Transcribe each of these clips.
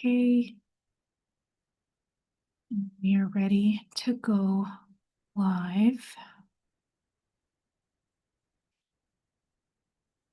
Okay. We are ready to go live.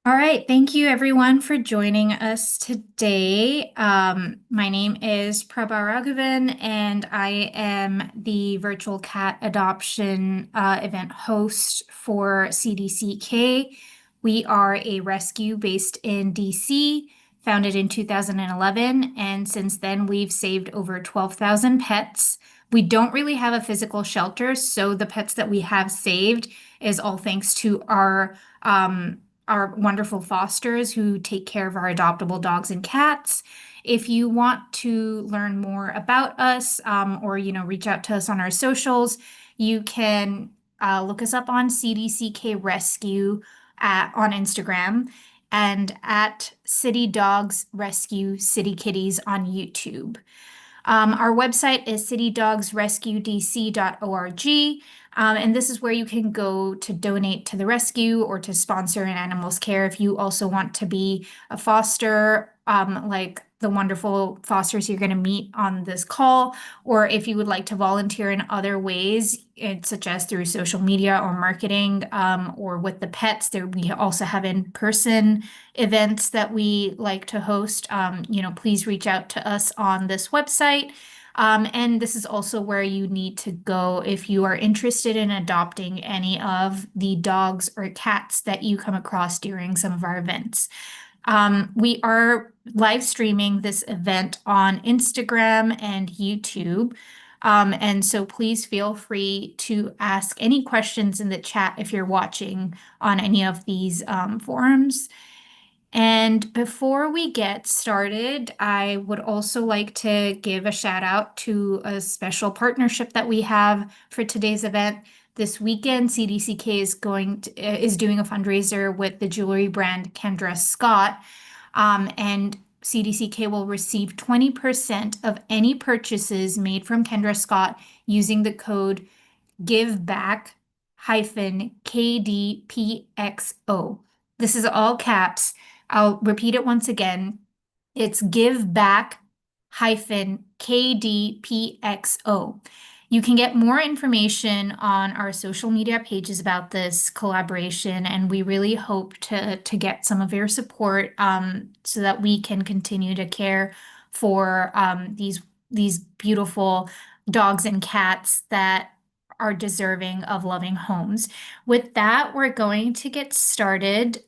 All right, thank you everyone for joining us today. My name is Prabha Raghavan, and I am the virtual cat adoption event host for cdck. We are a rescue based in DC, founded in 2011, and since then we've saved over 12,000 pets. We don't really have a physical shelter, so the pets that we have saved is all thanks to our wonderful fosters who take care of our adoptable dogs and cats. If you want to learn more about us, or reach out to us on our socials, you can look us up on cdck rescue on Instagram and at City Dogs Rescue City Kitties on YouTube. Our website is citydogsrescuedc.org. And this is where you can go to donate to the rescue or to sponsor an animal's care if you also want to be a foster, like the wonderful fosters you're going to meet on this call, or if you would like to volunteer in other ways, such as through social media or marketing, or with the pets. We also have in-person events that we like to host. Please reach out to us on this website. And this is also where you need to go if you are interested in adopting any of the dogs or cats that you come across during some of our events. We are live streaming this event on Instagram and YouTube. And so please feel free to ask any questions in the chat if you're watching on any of these forums. And before we get started, I would also like to give a shout out to a special partnership that we have for today's event. This weekend, cdck is doing a fundraiser with the jewelry brand Kendra Scott, and cdck will receive 20% of any purchases made from Kendra Scott using the code GIVEBACK-KDPXO. This is all caps. I'll repeat it once again. It's GIVEBACK-KDPXO. You can get more information on our social media pages about this collaboration, and we really hope to get some of your support so that we can continue to care for these beautiful dogs and cats that are deserving of loving homes. With that, we're going to get started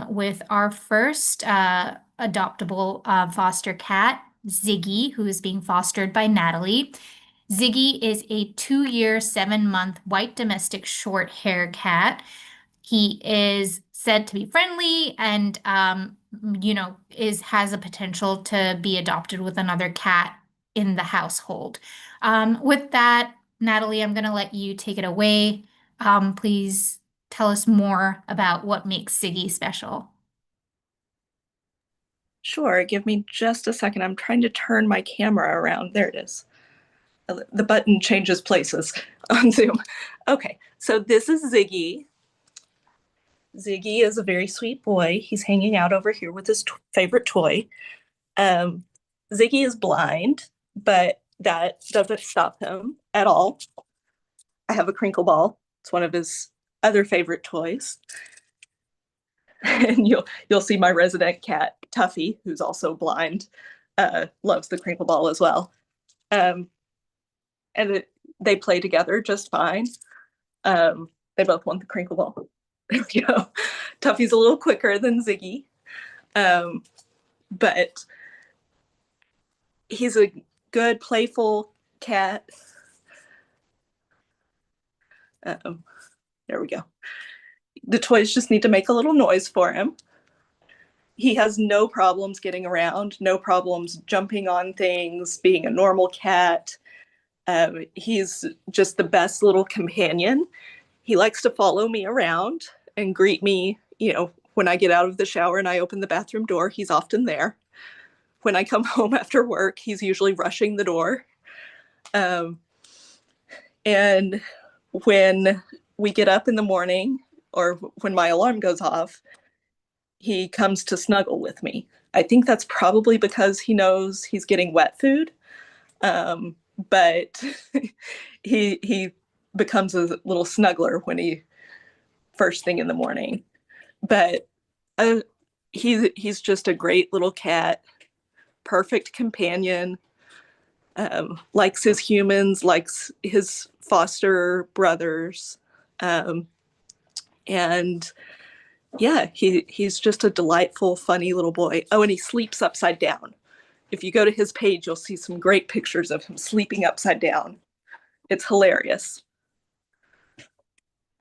with our first adoptable foster cat, Ziggy, who is being fostered by Natalie. Ziggy is a 2-year, 7-month white domestic short hair cat. He is said to be friendly and, has a potential to be adopted with another cat in the household. With that, Natalie, I'm going to let you take it away. Please tell us more about what makes Ziggy special. Sure, give me just a second. I'm trying to turn my camera around. There it is. The button changes places on Zoom. Okay, so this is Ziggy. Ziggy is a very sweet boy. He's hanging out over here with his favorite toy. Ziggy is blind, but that doesn't stop him at all. I have a crinkle ball. It's one of his other favorite toys. And you'll see my resident cat, Tuffy, who's also blind, loves the crinkle ball as well. And they play together just fine. They both want the crinkle ball. There we go. Tuffy's a little quicker than Ziggy, but he's a good, playful cat. There we go. The toys just need to make a little noise for him. He has no problems getting around, no problems jumping on things, being a normal cat. He's just the best little companion. He likes to follow me around and greet me, when I get out of the shower and I open the bathroom door, he's often there. When I come home after work, he's usually rushing the door. And when we get up in the morning or when my alarm goes off, he comes to snuggle with me. I think that's probably because he knows he's getting wet food. But he becomes a little snuggler when he first thing in the morning. But uh, he's just a great little cat, perfect companion. Likes his humans, likes his foster brothers, um, and yeah, he's just a delightful, funny little boy. Oh, and he sleeps upside down. If you go to his page, you'll see some great pictures of him sleeping upside down. It's hilarious.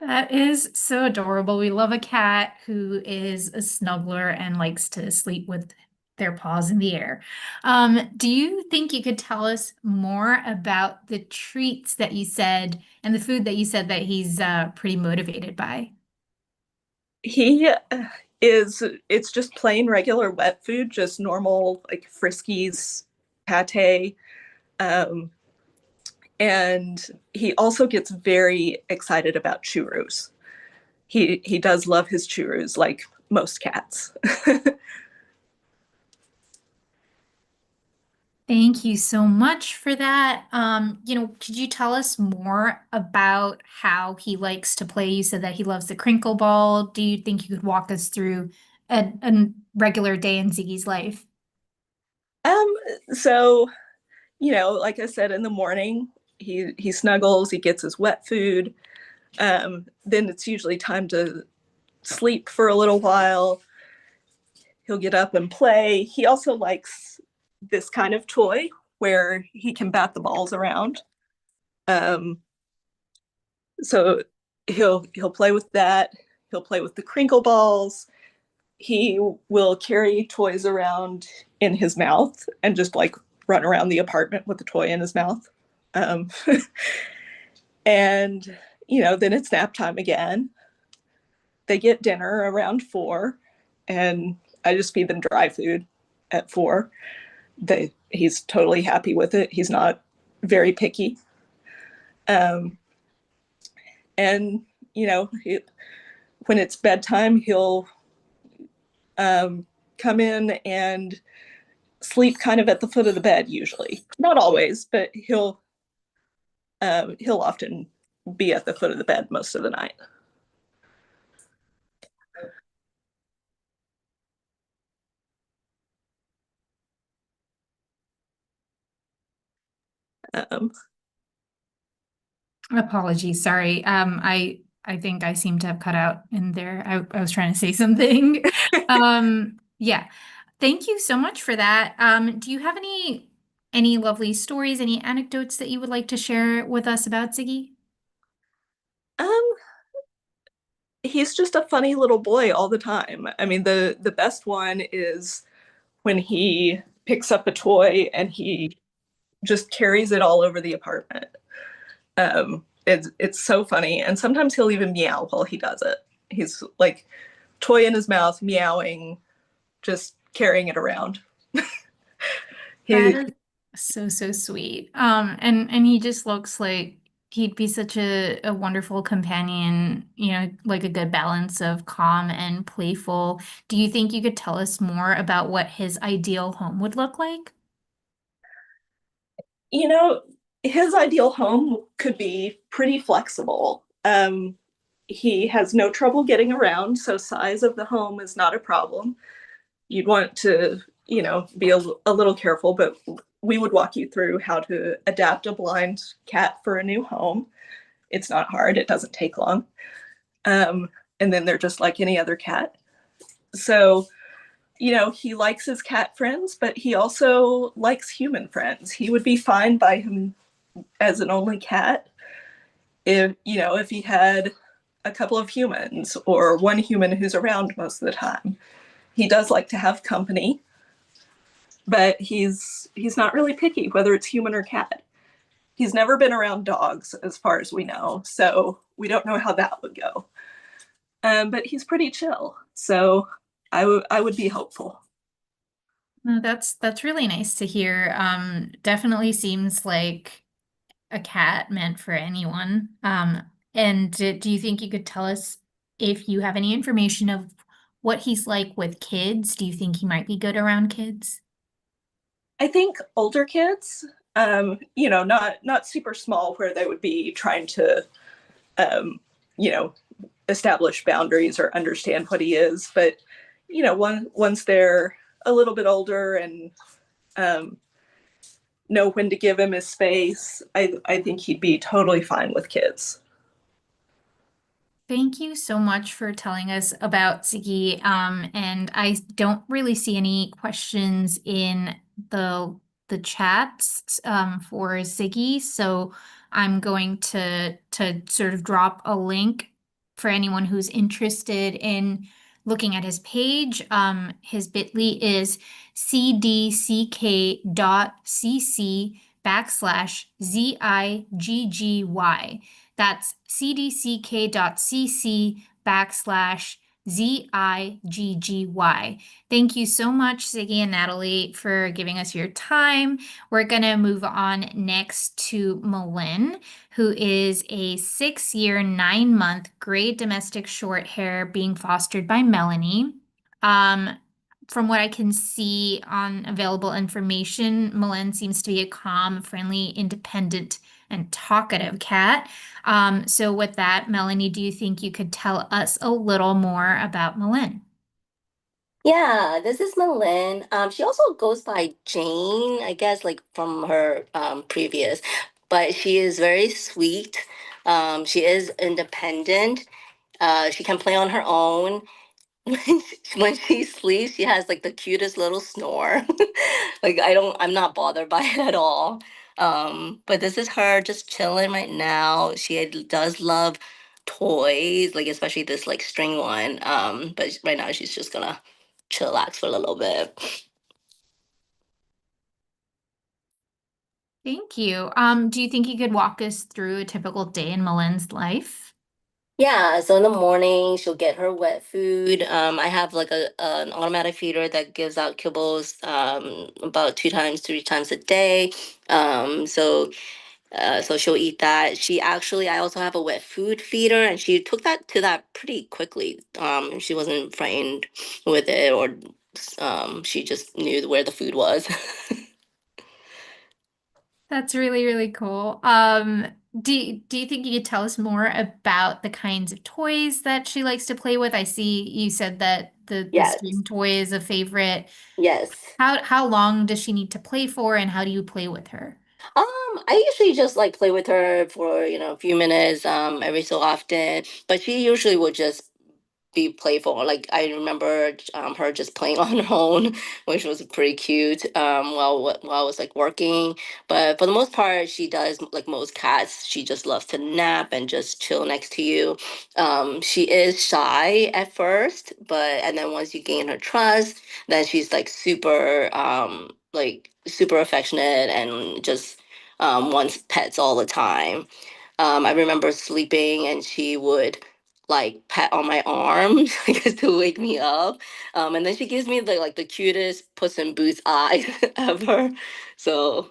That is so adorable. We love a cat who is a snuggler and likes to sleep with their paws in the air. Do you think you could tell us more about the treats that you said and the food that you said that he's pretty motivated by? He is, it's just plain regular wet food, just normal like Friskies, pate. Um, and he also gets very excited about churros. He does love his churros like most cats. Thank you so much for that. Could you tell us more about how he likes to play? You said that he loves the crinkle ball. Do you think you could walk us through a regular day in Ziggy's life? um, so like I said, in the morning he snuggles, he gets his wet food. Then it's usually time to sleep for a little while. He'll get up and play. He also likes this kind of toy where he can bat the balls around. Um, so he'll play with that. He'll play with the crinkle balls. He will carry toys around in his mouth and just like run around the apartment with the toy in his mouth. Um, and then it's nap time again. They get dinner around 4, and I just feed them dry food at 4. He's totally happy with it. He's not very picky. Um, and when it's bedtime, he'll come in and sleep kind of at the foot of the bed. Usually, not always, but he'll often be at the foot of the bed most of the night. Um, Apologies, sorry. I think I seem to have cut out in there. I was trying to say something. Yeah. Thank you so much for that. Do you have any lovely stories, any anecdotes that you would like to share with us about Ziggy? um, he's just a funny little boy all the time. I mean, the best one is when he picks up a toy and he just carries it all over the apartment. It's so funny, and sometimes he'll even meow while he does it. He's like toy in his mouth, meowing, just carrying it around. That He, is so, so sweet. And he just looks like he'd be such a wonderful companion, like a good balance of calm and playful. Do you think you could tell us more about what his ideal home would look like? you know, his ideal home could be pretty flexible. He has no trouble getting around, so size of the home is not a problem. You'd want to, be a little careful, but we would walk you through how to adapt a blind cat for a new home. It's not hard, it doesn't take long. Um, and then they're just like any other cat. So, he likes his cat friends, but he also likes human friends. He would be fine by him as an only cat if he had a couple of humans or one human who's around most of the time. He does like to have company, but he's not really picky whether it's human or cat. He's never been around dogs as far as we know, so we don't know how that would go. But he's pretty chill, so I would be hopeful. No, that's really nice to hear. Definitely seems like a cat meant for anyone. And do you think you could tell us if you have any information of what he's like with kids. Do you think he might be good around kids? I think older kids, not super small where they would be trying to, um, you know, establish boundaries or understand what he is. But once they're a little bit older and um, know when to give him his space, I think he'd be totally fine with kids. Thank you so much for telling us about Ziggy. And I don't really see any questions in the chats for Ziggy, so I'm going to sort of drop a link for anyone who's interested in looking at his page. His bit.ly is cdck.cc /Ziggy. That's cdck.cc /Ziggy. Thank you so much, Ziggy and Natalie, for giving us your time. We're going to move on next to mlynn, who is a 6-year, 9-month gray domestic short hair being fostered by Melanie. Um, from what I can see on available information, mlynn seems to be a calm, friendly, independent, and talkative cat. So with that, Melanie, do you think you could tell us a little more about mlynn? Yeah, this is mlynn. She also goes by Jane, I guess, like from her previous, but she is very sweet. She is independent. She can play on her own. When she sleeps, she has like the cutest little snore. Like I'm not bothered by it at all. But this is her just chilling right now. Does love toys, like especially this like string one. But right now she's just gonna chillax for a little bit. Thank you. Do you think you could walk us through a typical day in mlynn's life? Yeah, so in the morning she'll get her wet food. I have like an automatic feeder that gives out kibbles about 2 times, 3 times a day. So she'll eat that. I also have a wet food feeder, and she took that pretty quickly. She wasn't frightened with it, or she just knew where the food was. That's really, really cool. Do you think you could tell us more about the kinds of toys that she likes to play with? I see you said that the Yes, string toy is a favorite. yes. How long does she need to play for, and how do you play with her? I usually just like play with her for, a few minutes, every so often, but she usually would just be playful. Like I remember her just playing on her own, which was pretty cute. While I was like working, but for the most part, she does like most cats. She just loves to nap and just chill next to you. She is shy at first, and then once you gain her trust, then she's like super affectionate and just wants pets all the time. I remember sleeping and she would like pat on my arm just to wake me up. And then she gives me the cutest Puss in Boots eyes ever. So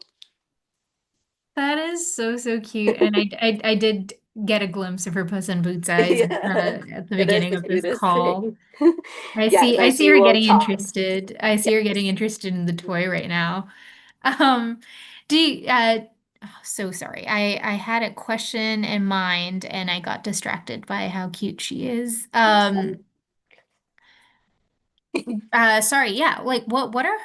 That is so, so cute. And I did get a glimpse of her Puss in Boots eyes yeah, at the it is beginning the of this cutest call. thing. Yes, I and see she her will getting talk. interested. I see her getting Yes. interested in the toy right now. Um, do you, oh, so sorry. I had a question in mind and I got distracted by how cute she is. Sorry, yeah. Like what are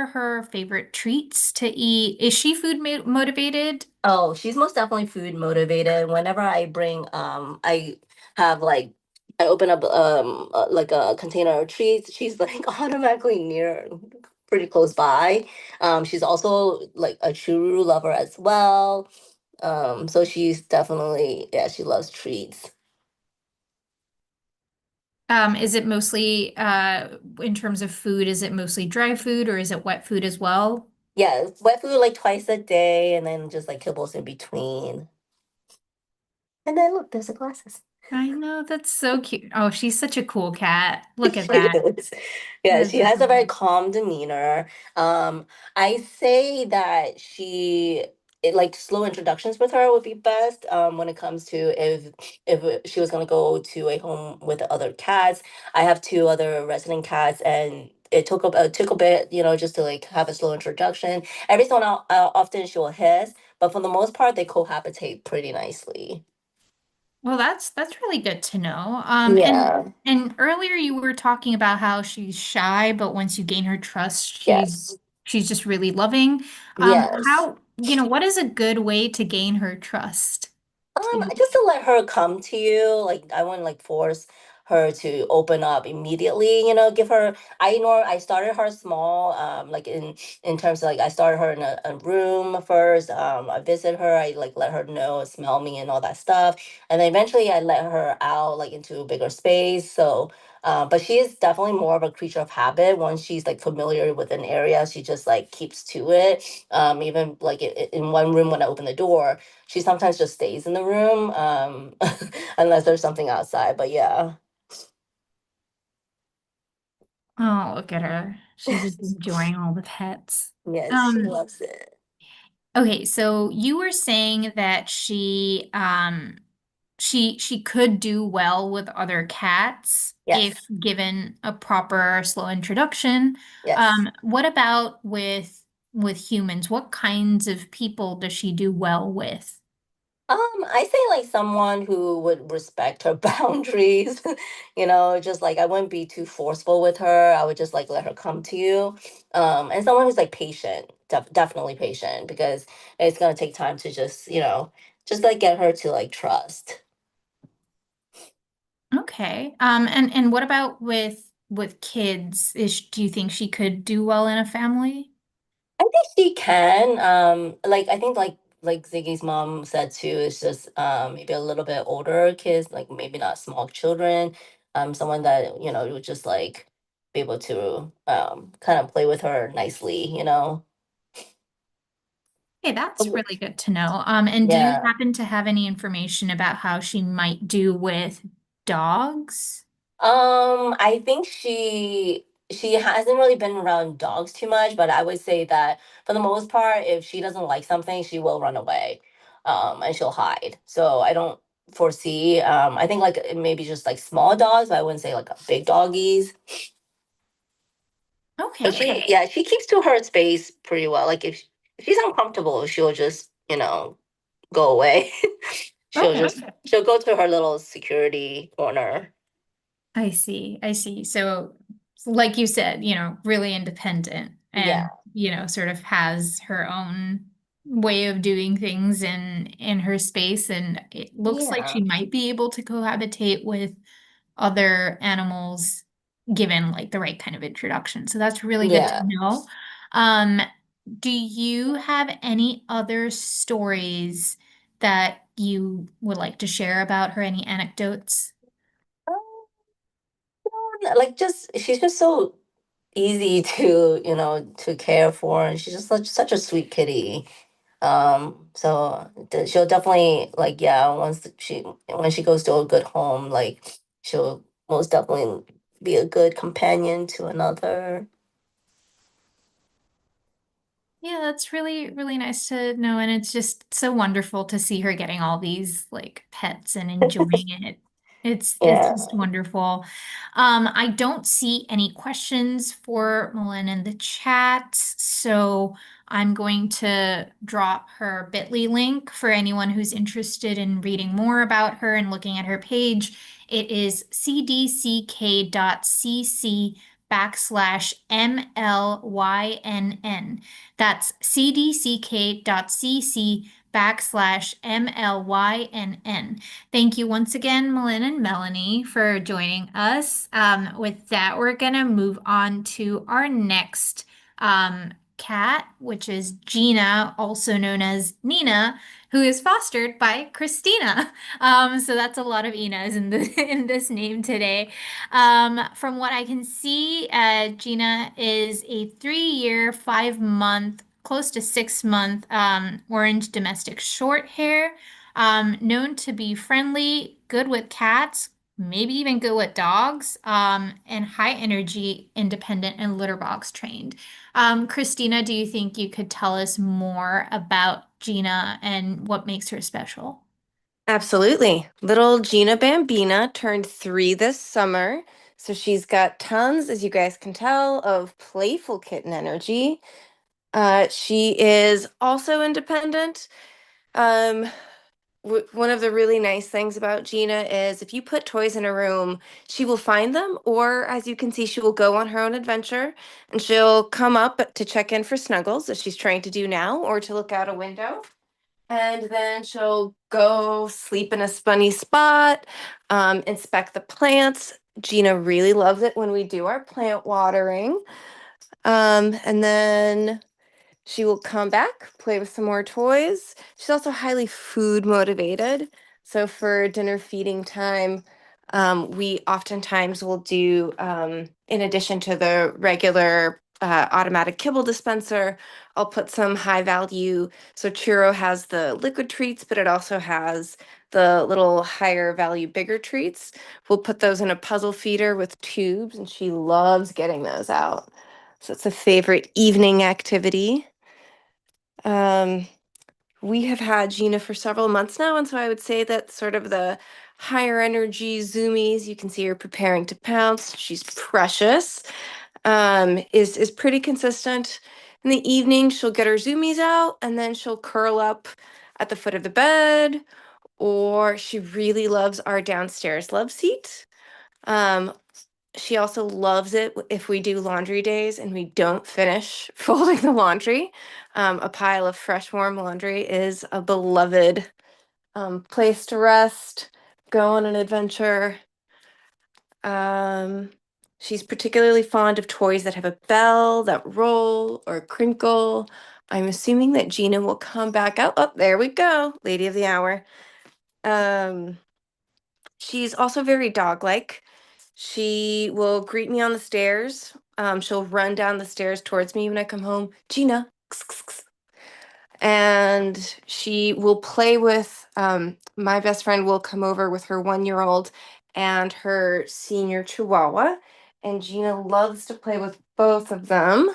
her favorite treats to eat? Is she food motivated? Oh, she's most definitely food motivated. Whenever I have like, I open up like a container of treats, she's like automatically near, pretty close by. She's also like a churu lover as well. So she's definitely, yeah, she loves treats. Is it mostly in terms of food, is it mostly dry food or is it wet food as well? Yeah, wet food like twice a day, and then just like kibbles in between. And then look, there's the glasses. I know, that's so cute. Oh, she's such a cool cat. Look at She that. is. Yeah, That is she so has a very cool. calm demeanor. I say that she like slow introductions with her would be best when it comes to if she was going to go to a home with other cats. I have two other resident cats, and it took a bit, just to like have a slow introduction. Every so often she will hiss, but for the most part they cohabitate pretty nicely. Well, that's really good to know. Yeah. And earlier you were talking about how she's shy, but once you gain her trust, Yes. she's just really loving. Yes. What is a good way to gain her trust? To Just to let her come to you, like I wouldn't like force her to open up immediately, give her I started her small, like in terms of like I started her in a room first. I visit her, I like let her know, smell me and all that stuff. And then eventually I let her out like into a bigger space. So but she is definitely more of a creature of habit. Once she's like familiar with an area, she just like keeps to it. Even like in one room when I open the door, she sometimes just stays in the room, unless there's something outside. But yeah, Oh, look at her. She's just enjoying all the pets. yes, she Um, loves it. okay, so you were saying that she could do well with other cats if Yes, given a proper slow introduction. yes. What about with humans? What kinds of people does she do well with? I say like someone who would respect her boundaries, just like I wouldn't be too forceful with her. I would just like let her come to you. And someone who's like patient, definitely patient, because it's gonna take time to just like get her to like trust. Okay. And what about with kids? Do you think she could do well in a family? I think she can. Like I think like Ziggy's mom said too, it's just maybe a little bit older kids, like maybe not small children. Someone that, would just like be able to kind of play with her nicely. Hey, that's Oh, really good to know. And do you yeah. happen to have any information about how she might do with dogs? I think she hasn't really been around dogs too much, but I would say that for the most part, if she doesn't like something, she will run away, and she'll hide. So I don't foresee. I think like maybe just like small dogs, but I wouldn't say like big doggies. But Okay. yeah, she keeps to her space pretty well. Like if she's uncomfortable, she'll just go away. she'll Okay. just she'll go to her little security corner. I see. I see. So, like you said, really independent and, Yeah, sort of has her own way of doing things in her space. And it looks like yeah, she might be able to cohabitate with other animals given like the right kind of introduction. So that's really good to yeah. know. Um, do you have any other stories that you would like to share about her? Any anecdotes? Like just she's just so easy to care for, and she's just such a sweet kitty. So she'll definitely like, yeah, when she goes to a good home, like she'll most definitely be a good companion to another. Yeah, that's really, really nice to know. And it's just so wonderful to see her getting all these like pets and enjoying it. It's Yeah, just wonderful. I don't see any questions for Mlynn in the chat, so I'm going to drop her bit.ly link for anyone who's interested in reading more about her and looking at her page. It is cdck.cc /mlynn. That's cdck.cc /mlynn. Thank you once again, Mlynn and Melanie, for joining us. With that, we're going to move on to our next cat, which is Gina, also known as Nina, who is fostered by Christina. So that's a lot of Inas in in this name today. From what I can see, Gina is a 3 year, 5 month, close to 6 month orange domestic short hair, known to be friendly, good with cats, maybe even good with dogs, and high energy, independent, and litter box trained. Christina, do you think you could tell us more about Gina and what makes her special? Absolutely. Little Gina Bambina turned 3 this summer. So she's got tons, as you guys can tell, of playful kitten energy. She is also independent. Um, One of the really nice things about Gina is if you put toys in a room, she will find them, or as you can see, she will go on her own adventure and she'll come up to check in for snuggles, as she's trying to do now, or to look out a window. And then she'll go sleep in a spunny spot, inspect the plants. Gina really loves it when we do our plant watering. And then she will come back, play with some more toys. She's also highly food motivated. So for dinner feeding time, we oftentimes will do, in addition to the regular automatic kibble dispenser, I'll put some high value. So Churro has the liquid treats, but it also has the little higher value, bigger treats. We'll put those in a puzzle feeder with tubes, and she loves getting those out. So it's a favorite evening activity. Um, we have had Gina for several months now, and so I would say that sort of the higher energy zoomies, you can see her preparing to pounce. She's precious. Is pretty consistent. In the evening, she'll get her zoomies out, and then she'll curl up at the foot of the bed, or she really loves our downstairs love seat. Um, she also loves it if we do laundry days and we don't finish folding the laundry. A pile of fresh, warm laundry is a beloved place to rest, go on an adventure. Um, she's particularly fond of toys that have a bell, that roll, or crinkle. I'm assuming that Gina will come back out. Oh, there we go, lady of the hour. Um, she's also very dog-like. She will greet me on the stairs. She'll run down the stairs towards me when I come home. Gina. And she will play with, my best friend will come over with her 1-year-old and her senior chihuahua. And Gina loves to play with both of them.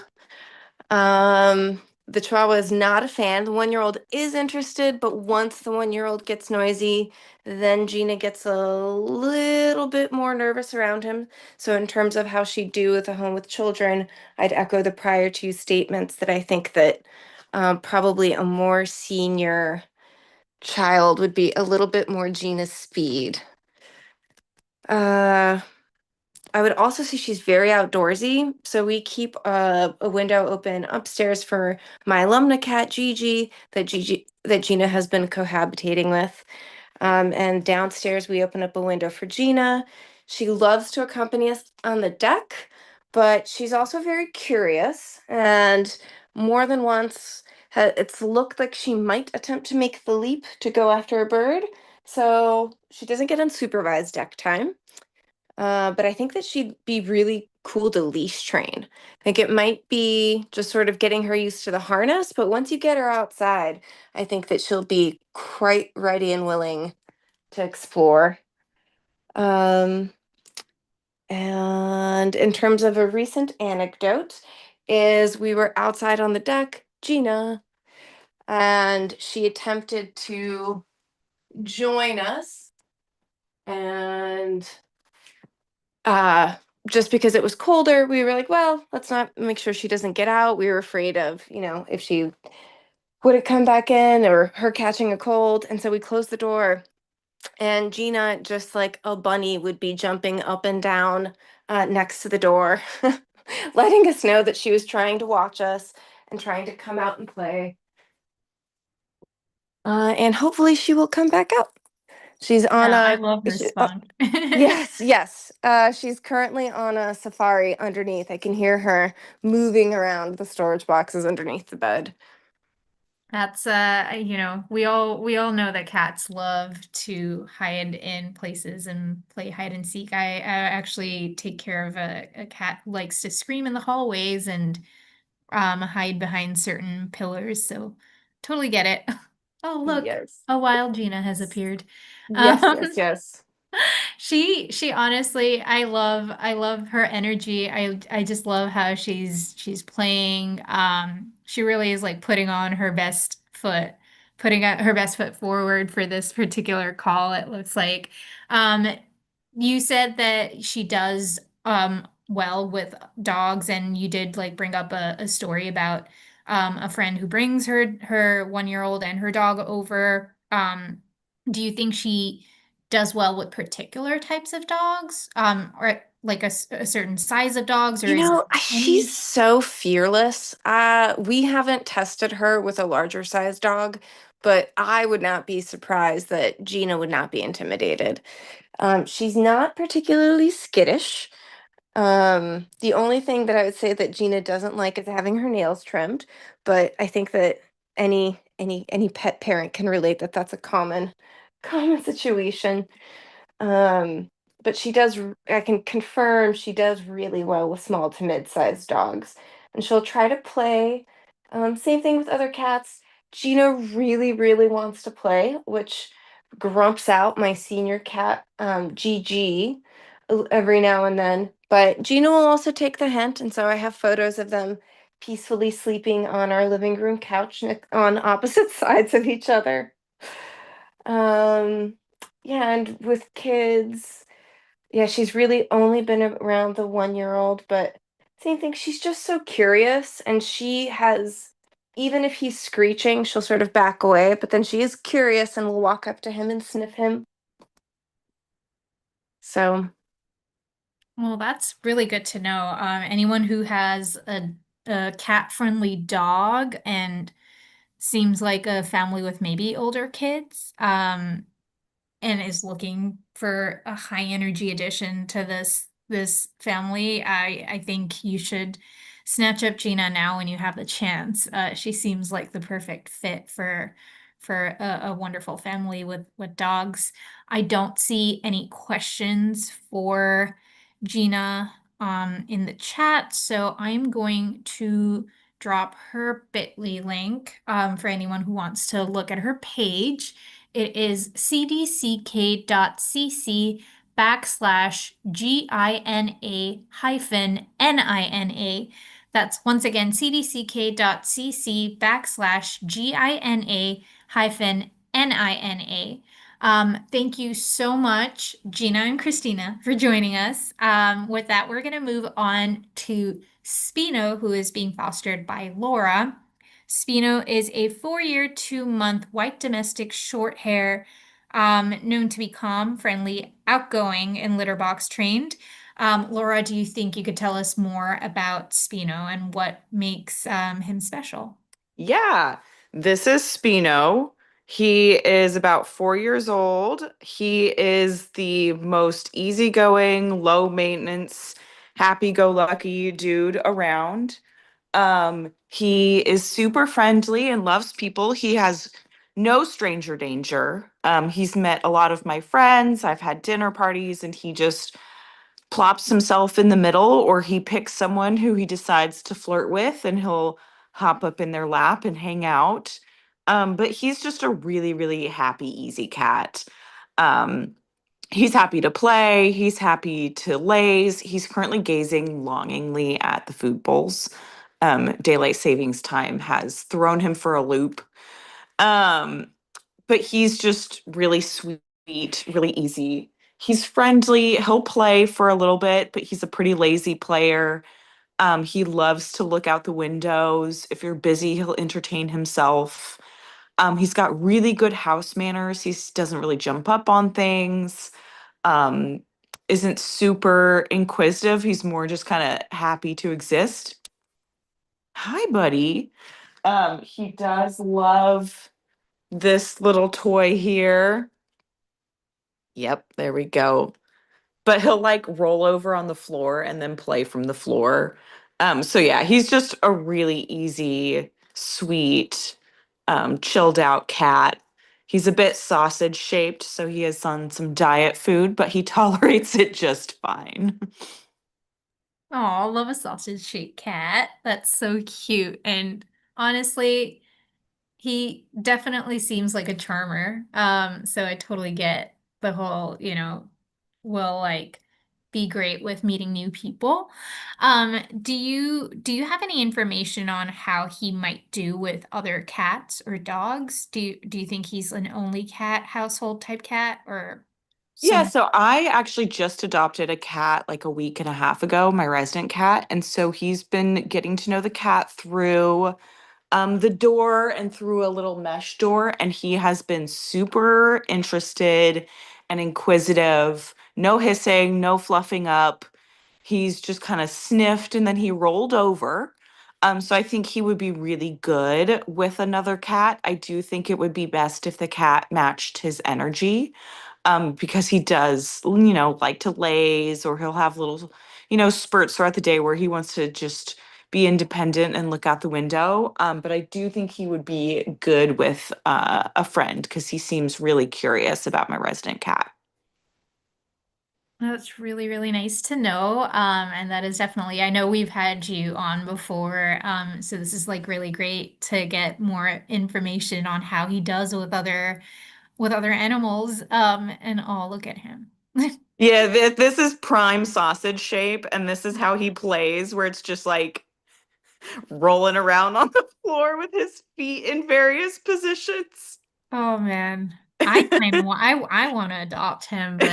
The Chihuahua is not a fan. The 1-year-old is interested, but once the 1-year-old gets noisy, then Gina gets a little bit more nervous around him. So in terms of how she'd do with a home with children, I'd echo the prior two statements that I think that probably a more senior child would be a little bit more Gina's speed. I would also say she's very outdoorsy. So we keep a window open upstairs for my alumna cat Gigi that Gina has been cohabitating with. And downstairs we open up a window for Gina. She loves to accompany us on the deck, but she's also very curious. And more than once, it's looked like she might attempt to make the leap to go after a bird. So she doesn't get unsupervised deck time. But I think that she'd be really cool to leash train. I think it might be just sort of getting her used to the harness, but once you get her outside, I think that she'll be quite ready and willing to explore. Um, and in terms of a recent anecdote, is we were outside on the deck, Gina, and she attempted to join us, and just because it was colder, we were like, well, let's not make sure she doesn't get out. We were afraid of, if she wouldn't come back in or her catching a cold. And so we closed the door, and Gina, just like a bunny, would be jumping up and down next to the door, letting us know that she was trying to watch us and trying to come out and play. And hopefully she will come back out. She's on Yeah, I a love her spunk. yes, yes. She's currently on a safari underneath. I can hear her moving around the storage boxes underneath the bed. That's we all know that cats love to hide in places and play hide and seek. I actually take care of a cat who likes to scream in the hallways and hide behind certain pillars, so totally get it. Oh, look, Yes. a wild Gina has appeared. Yes, yes, Um, yes. she honestly, I love her energy. I just love how she's playing. She really is like putting on her best foot. putting her best foot forward for this particular call, it looks like. Um, you said that she does well with dogs, and you did like bring up a story about a friend who brings her 1-year-old and her dog over. Do you think she does well with particular types of dogs, or like a certain size of dogs, or You is know, it she's any? so fearless. We haven't tested her with a larger size dog, but I would not be surprised that Gina would not be intimidated. She's not particularly skittish. The only thing that I would say that Gina doesn't like is having her nails trimmed, but I think that any pet parent can relate that that's a common situation. Um, but I can confirm she does really well with small to mid-sized dogs. And she'll try to play. Same thing with other cats. Gina really, really wants to play, which grumps out my senior cat, Gigi, every now and then. But Gina will also take the hint, and so I have photos of them peacefully sleeping on our living room couch on opposite sides of each other. Um, yeah, and with kids, yeah, she's really only been around the 1-year-old, but same thing, she's just so curious and even if he's screeching, she'll sort of back away, but then she is curious and will walk up to him and sniff him. So, Well, that's really good to know. Anyone who has a cat-friendly dog and seems like a family with maybe older kids, and is looking for a high energy addition to this family, I think you should snatch up Gina now when you have the chance. She seems like the perfect fit for a wonderful family with dogs. I don't see any questions for Gina in the chat, so I'm going to drop her bit.ly link for anyone who wants to look at her page. It is cdck.cc /gina hyphen nina. That's once again cdck.cc /gina hyphen nina. Thank you so much, Gina and Christina, for joining us. With that, we're going to move on to Spino, who is being fostered by Laura. Spino is a 4-year, 2-month white domestic short hair, known to be calm, friendly, outgoing, and litter box trained. Laura, do you think you could tell us more about Spino and what makes him special? Yeah, this is Spino. He is about 4 years old. He is the most easygoing, low maintenance, happy-go-lucky dude around. He is super friendly and loves people. He has no stranger danger. He's met a lot of my friends. I've had dinner parties, and he just plops himself in the middle, or he picks someone who he decides to flirt with and he'll hop up in their lap and hang out. But he's just a really, really happy, easy cat. Um, he's happy to play, he's happy to laze. He's currently gazing longingly at the food bowls. Daylight savings time has thrown him for a loop. Um, but he's just really sweet, really easy. He's friendly. He'll play for a little bit, but he's a pretty lazy player. He loves to look out the windows. If you're busy, he'll entertain himself. He's got really good house manners. He doesn't really jump up on things. Um, isn't super inquisitive. He's more just kind of happy to exist. Hi, buddy. He does love this little toy here. Yep, there we go. But he'll like roll over on the floor and then play from the floor. So yeah, he's just a really easy, sweet, chilled out cat. He's a bit sausage shaped, so he is on some diet food, but he tolerates it just fine. Oh, I love a sausage-shaped cat. That's so cute. And honestly, he definitely seems like a charmer. So I totally get the whole, will like be great with meeting new people. Do you have any information on how he might do with other cats or dogs? Do you think he's an only cat household type cat or Yeah, some? so I actually just adopted a cat like a week and a half ago, my resident cat. And so he's been getting to know the cat through the door and through a little mesh door. And he has been super interested and inquisitive. No hissing, no fluffing up. He's just kind of sniffed and then he rolled over. So I think he would be really good with another cat. I do think it would be best if the cat matched his energy, because he does, like to laze, or he'll have little, spurts throughout the day where he wants to just be independent and look out the window. But I do think he would be good with a friend because he seems really curious about my resident cat. That's really, really nice to know. And that is definitely, I know we've had you on before. So this is like really great to get more information on how he does with other animals. And oh, look at him. Yeah, this is prime sausage shape, and this is how he plays, where it's just like rolling around on the floor with his feet in various positions. Oh man. I kind of want I want to adopt him, but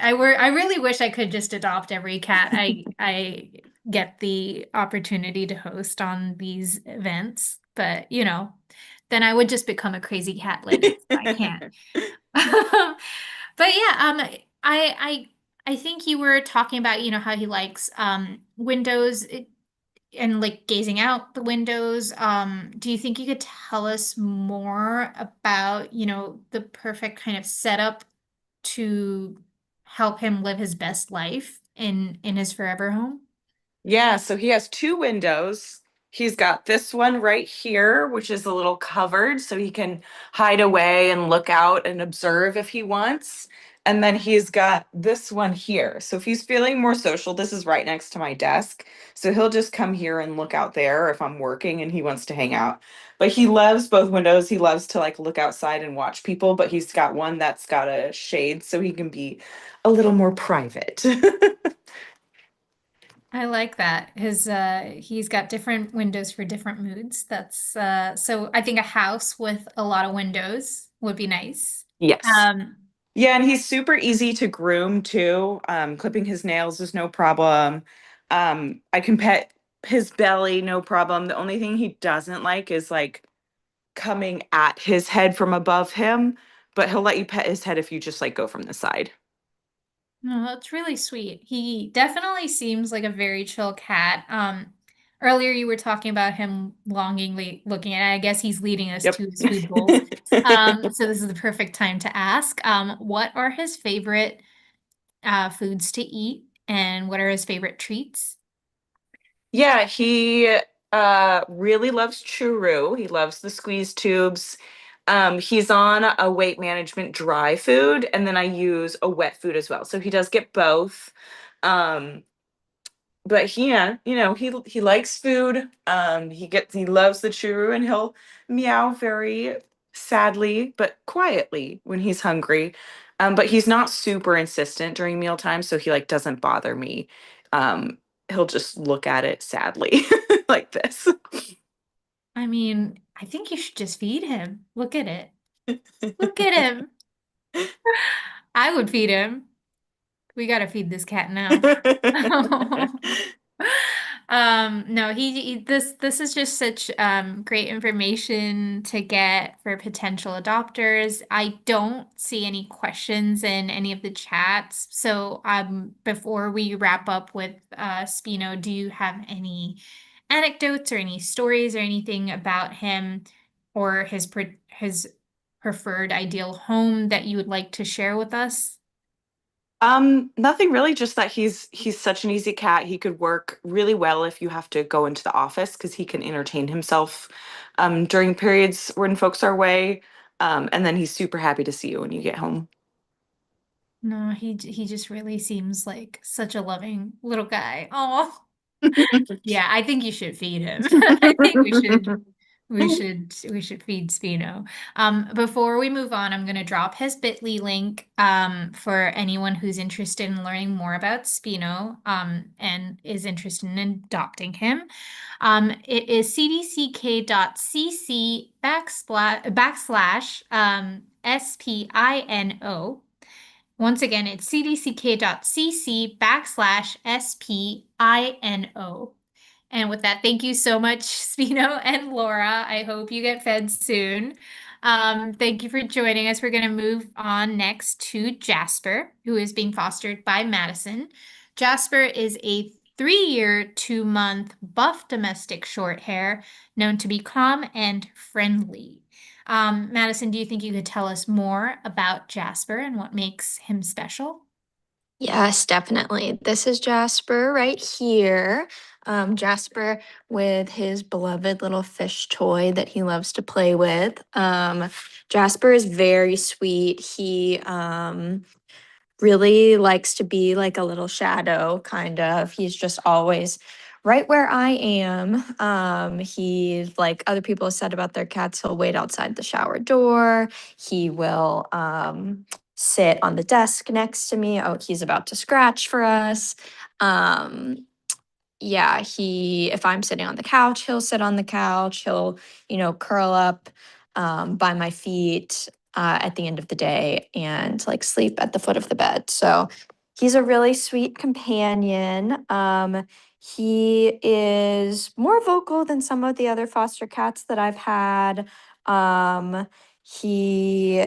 I really wish I could just adopt every cat I get the opportunity to host on these events. But then I would just become a crazy cat lady. So I can't. But yeah, I think you were talking about, how he likes windows and like gazing out the windows. Do you think you could tell us more about, the perfect kind of setup to help him live his best life in his forever home? Yeah, so he has two windows. He's got this one right here, which is a little covered, so he can hide away and look out and observe if he wants. And then he's got this one here. So if he's feeling more social, this is right next to my desk. So he'll just come here and look out there if I'm working and he wants to hang out. But he loves both windows. He loves to like look outside and watch people, but he's got one that's got a shade so he can be a little more private. I like that. He's got different windows for different moods. So I think a house with a lot of windows would be nice. Yes. Um, Yeah, and he's super easy to groom too. Clipping his nails is no problem. I can pet his belly, no problem. The only thing he doesn't like is like coming at his head from above him, but he'll let you pet his head if you just like go from the side. No, that's really sweet. He definitely seems like a very chill cat. Earlier you were talking about him longingly looking at it. I guess he's leading us Yep. to his food bowls. So this is the perfect time to ask, what are his favorite foods to eat and what are his favorite treats? Yeah, he really loves churu. He loves the squeeze tubes. He's on a weight management dry food, and then I use a wet food as well. So he does get both. Um, but yeah, he likes food. He loves the churu, and he'll meow very sadly but quietly when he's hungry. But he's not super insistent during mealtime, so he like doesn't bother me. Um, he'll just look at it sadly like this. I mean, I think you should just feed him. Look at it. Look at him. I would feed him. We gotta feed this cat now. No, this is just such great information to get for potential adopters. I don't see any questions in any of the chats. So before we wrap up with Spino, do you have any anecdotes or any stories or anything about him or his preferred ideal home that you would like to share with us? Nothing really, just that he's such an easy cat. He could work really well if you have to go into the office because he can entertain himself during periods when folks are away. And then he's super happy to see you when you get home. No, he just really seems like such a loving little guy. Oh, yeah, I think you should feed him. I think we should. We should feed Spino. Before we move on, I'm going to drop his bit.ly link for anyone who's interested in learning more about Spino and is interested in adopting him. It is cdck.cc backslash Spino. Once again, it's cdck.cc backslash Spino. And with that, thank you so much, Spino and Laura. I hope you get fed soon. Thank you for joining us. We're going to move on next to Jasper, who is being fostered by Madison. Jasper is a 3-year, 2-month buff domestic short hair, known to be calm and friendly. Madison, do you think you could tell us more about Jasper and what makes him special? Yes, definitely. This is Jasper right here. Jasper with his beloved little fish toy that he loves to play with. Jasper is very sweet. He really likes to be like a little shadow, kind of. He's just always right where I am. He, like other people have said about their cats, he'll wait outside the shower door. He will sit on the desk next to me. Oh, he's about to scratch for us. Yeah, if I'm sitting on the couch, he'll sit on the couch. He'll, curl up by my feet at the end of the day and like sleep at the foot of the bed. So he's a really sweet companion. He is more vocal than some of the other foster cats that I've had. He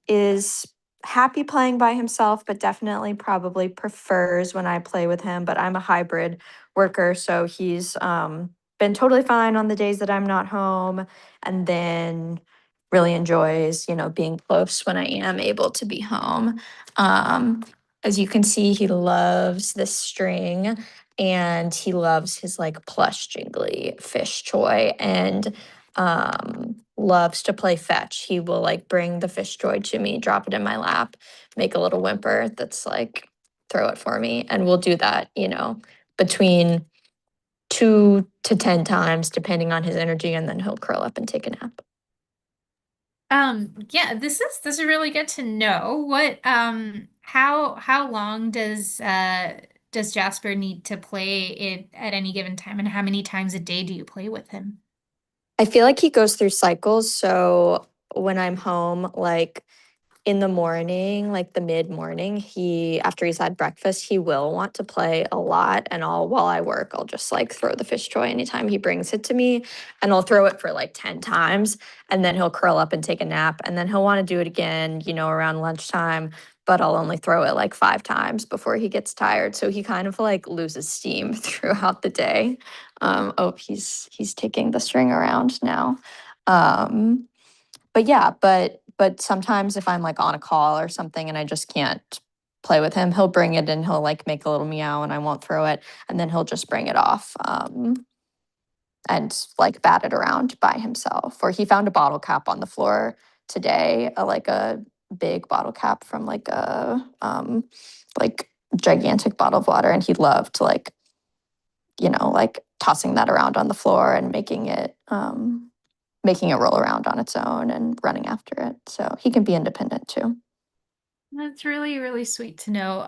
is happy playing by himself, but definitely probably prefers when I play with him. But I'm a hybrid worker, so he's been totally fine on the days that I'm not home, and then really enjoys, being close when I am able to be home. As you can see, he loves this string and he loves his like plush jingly fish toy and loves to play fetch. He will like bring the fish toy to me, drop it in my lap, make a little whimper that's like throw it for me, and we'll do that, between 2 to 10 times depending on his energy, and then he'll curl up and take a nap. Yeah, this is really good to know. How long does Jasper need to play it at any given time, and how many times a day do you play with him? I feel like he goes through cycles. So when I'm home, like in the morning, like the mid morning, after he's had breakfast, he will want to play a lot. And while I work, I'll just like throw the fish toy anytime he brings it to me. And I'll throw it for like 10 times. And then he'll curl up and take a nap. And then he'll want to do it again, around lunchtime. But I'll only throw it like 5 times before he gets tired. So he kind of like loses steam throughout the day. He's taking the string around now. But yeah, but sometimes if I'm like on a call or something and I just can't play with him, he'll bring it and he'll like make a little meow and I won't throw it, and then he'll just bring it off and like bat it around by himself. Or he found a bottle cap on the floor today, like a big bottle cap from like a like gigantic bottle of water, and he loved like like tossing that around on the floor and making it roll around on its own and running after it. So he can be independent too. That's really, really sweet to know.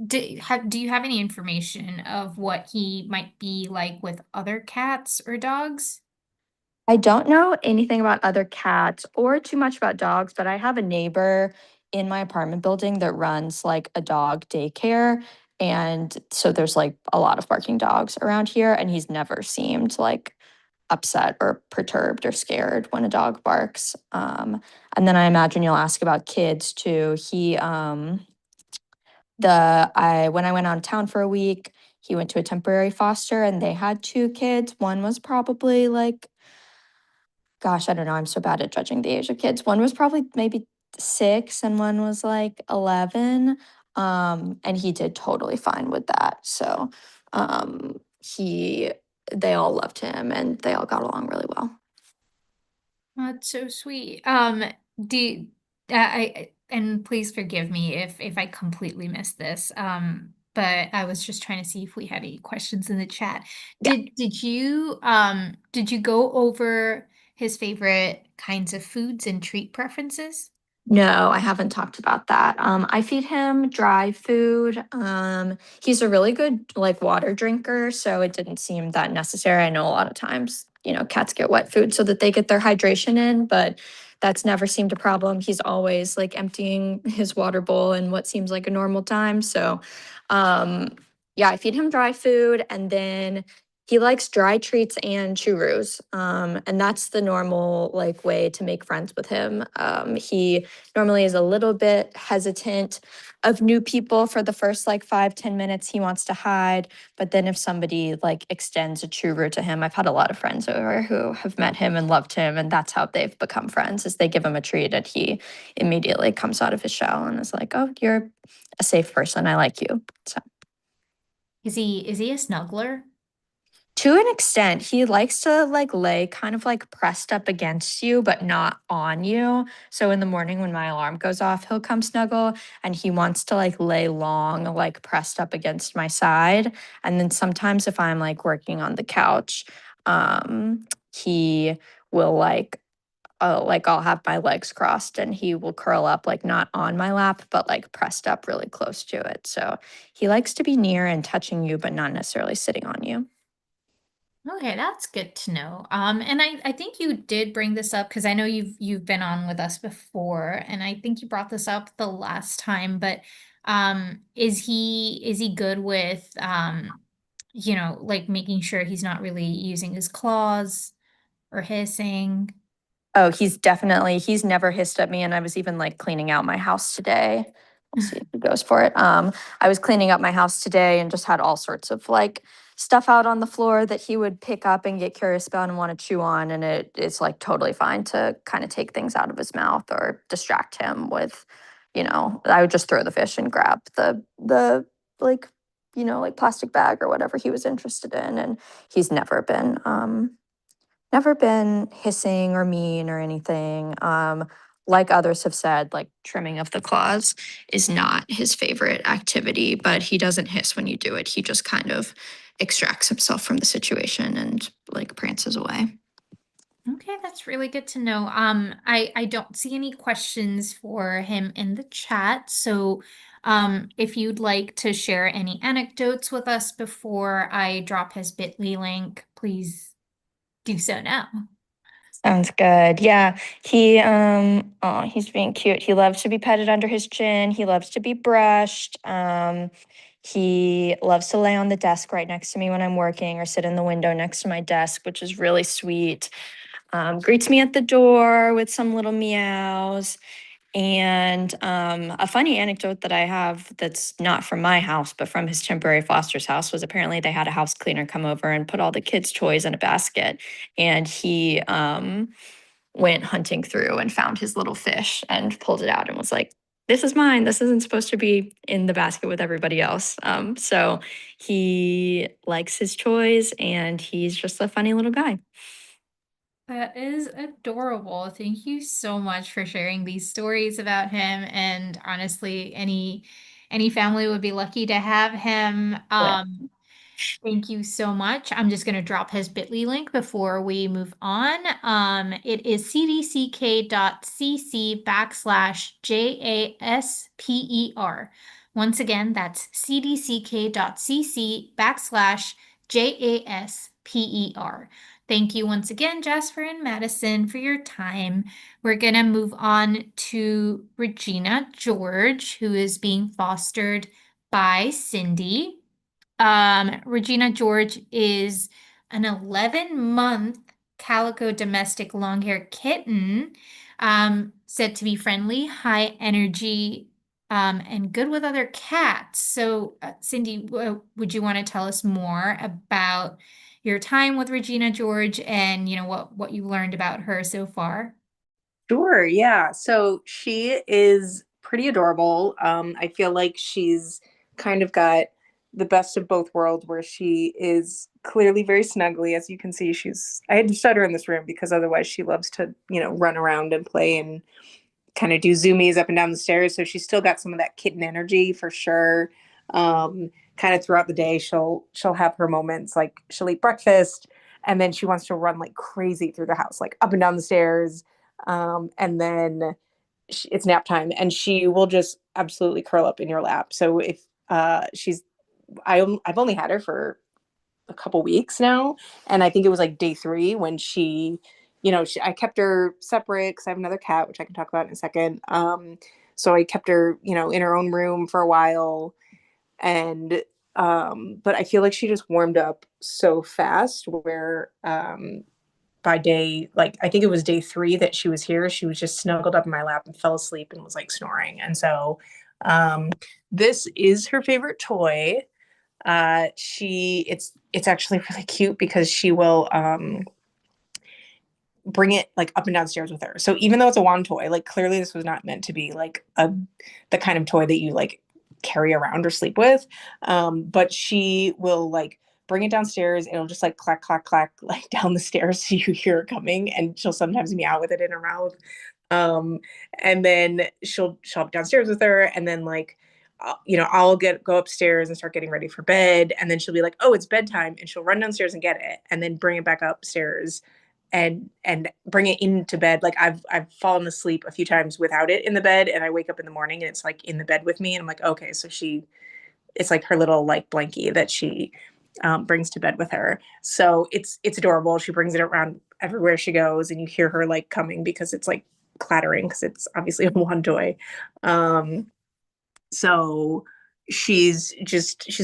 Do you have any information of what he might be like with other cats or dogs? I don't know anything about other cats or too much about dogs, but I have a neighbor in my apartment building that runs like a dog daycare. And so there's like a lot of barking dogs around here, and he's never seemed like upset or perturbed or scared when a dog barks. And then I imagine you'll ask about kids too. When I went out of town for a week, he went to a temporary foster and they had 2 kids. One was probably like, gosh, I don't know. I'm so bad at judging the age of kids. One was probably maybe 6 and one was like 11. And he did totally fine with that. So they all loved him and they all got along really well. That's so sweet. do and please forgive me if I completely missed this. but I was just trying to see if we had any questions in the chat. Yeah. Did you go over his favorite kinds of foods and treat preferences? No, I haven't talked about that. I feed him dry food. He's a really good like water drinker, so it didn't seem that necessary. I know a lot of times, cats get wet food so that they get their hydration in, but that's never seemed a problem. He's always like emptying his water bowl in what seems like a normal time. So, yeah, I feed him dry food, and then he likes dry treats and churros. And that's the normal like way to make friends with him. He normally is a little bit hesitant of new people for the first like 5-10 minutes. He wants to hide, but then if somebody like extends a churro to him, I've had a lot of friends over who have met him and loved him, and that's how they've become friends. Is they give him a treat and he immediately comes out of his shell and is like, "Oh, you're a safe person. I like you." So Is he a snuggler? to an extent, he likes to like lay kind of like pressed up against you, but not on you. So in the morning when my alarm goes off, he'll come snuggle and he wants to like lay long, like pressed up against my side. And then sometimes if I'm like working on the couch, he will like I'll have my legs crossed and he will curl up like not on my lap, but like pressed up really close to it. So he likes to be near and touching you, but not necessarily sitting on you. Okay, that's good to know. And I think you did bring this up because I know you've been on with us before, and I think you brought this up the last time, but is he good with like making sure he's not really using his claws or hissing? Oh, he's never hissed at me, and I was even like cleaning out my house today. We'll see if he goes for it. I was cleaning up my house today and just had all sorts of like stuff out on the floor that he would pick up and get curious about and want to chew on, and it's like totally fine to kind of take things out of his mouth or distract him with, I would just throw the fish and grab the like, like plastic bag or whatever he was interested in, and he's never been hissing or mean or anything. Like others have said, like trimming of the claws is not his favorite activity, but he doesn't hiss when you do it. He just kind of extracts himself from the situation and like prances away. Okay, that's really good to know. I don't see any questions for him in the chat, so if you'd like to share any anecdotes with us before I drop his bit.ly link, please do so now. Sounds good. Yeah. He's being cute. He loves to be petted under his chin. He loves to be brushed. He loves to lay on the desk right next to me when I'm working or sit in the window next to my desk, which is really sweet. Greets me at the door with some little meows. And a funny anecdote that I have that's not from my house, but from his temporary foster's house was apparently they had a house cleaner come over and put all the kids' toys in a basket. And he went hunting through and found his little fish and pulled it out and was like, "This is mine. This isn't supposed to be in the basket with everybody else." So he likes his toys and he's just a funny little guy. That is adorable. Thank you so much for sharing these stories about him. And honestly, any family would be lucky to have him. Thank you so much. I'm just going to drop his bit.ly link before we move on. It is cdck.cc /JASPER. Once again, that's cdck.cc /JASPER. Thank you once again, Jasper and Madison, for your time. We're going to move on to Regina George, who is being fostered by Cindy. Regina George is an 11-month calico domestic long-hair kitten, said to be friendly, high energy, and good with other cats. So, Cindy, would you want to tell us more about your time with Regina George and, what you learned about her so far? Sure, yeah. So she is pretty adorable. I feel like she's kind of got the best of both worlds where she is clearly very snuggly. As you can see, I had to shut her in this room because otherwise she loves to, run around and play and kind of do zoomies up and down the stairs. So she's still got some of that kitten energy for sure. kind of throughout the day, she'll have her moments, like she'll eat breakfast and then she wants to run like crazy through the house, like up and down the stairs. And then it's nap time and she will just absolutely curl up in your lap. So if I've only had her for a couple weeks now, and I think it was like day 3 when I kept her separate because I have another cat, which I can talk about in a second. So I kept her, in her own room for a while, and but I feel like she just warmed up so fast. Where by day, like I think it was day 3 that she was here, she was just snuggled up in my lap and fell asleep and was like snoring, and so this is her favorite toy. It's actually really cute because she will bring it like up and downstairs with her. So even though it's a wand toy, like clearly this was not meant to be like the kind of toy that you like carry around or sleep with. But she will like bring it downstairs and it'll just like clack, clack, clack, like down the stairs so you hear it coming, and she'll sometimes meow with it in her mouth. Um, and then she'll be downstairs with her, and then like I'll go upstairs and start getting ready for bed, and then she'll be like, "Oh, it's bedtime," and she'll run downstairs and get it, and then bring it back upstairs and bring it into bed. Like I've fallen asleep a few times without it in the bed, and I wake up in the morning and it's like in the bed with me, and I'm like, okay, so it's like her little like blankie that she brings to bed with her. So it's adorable. She brings it around everywhere she goes, and you hear her like coming because it's like clattering because it's obviously a wand toy. So she's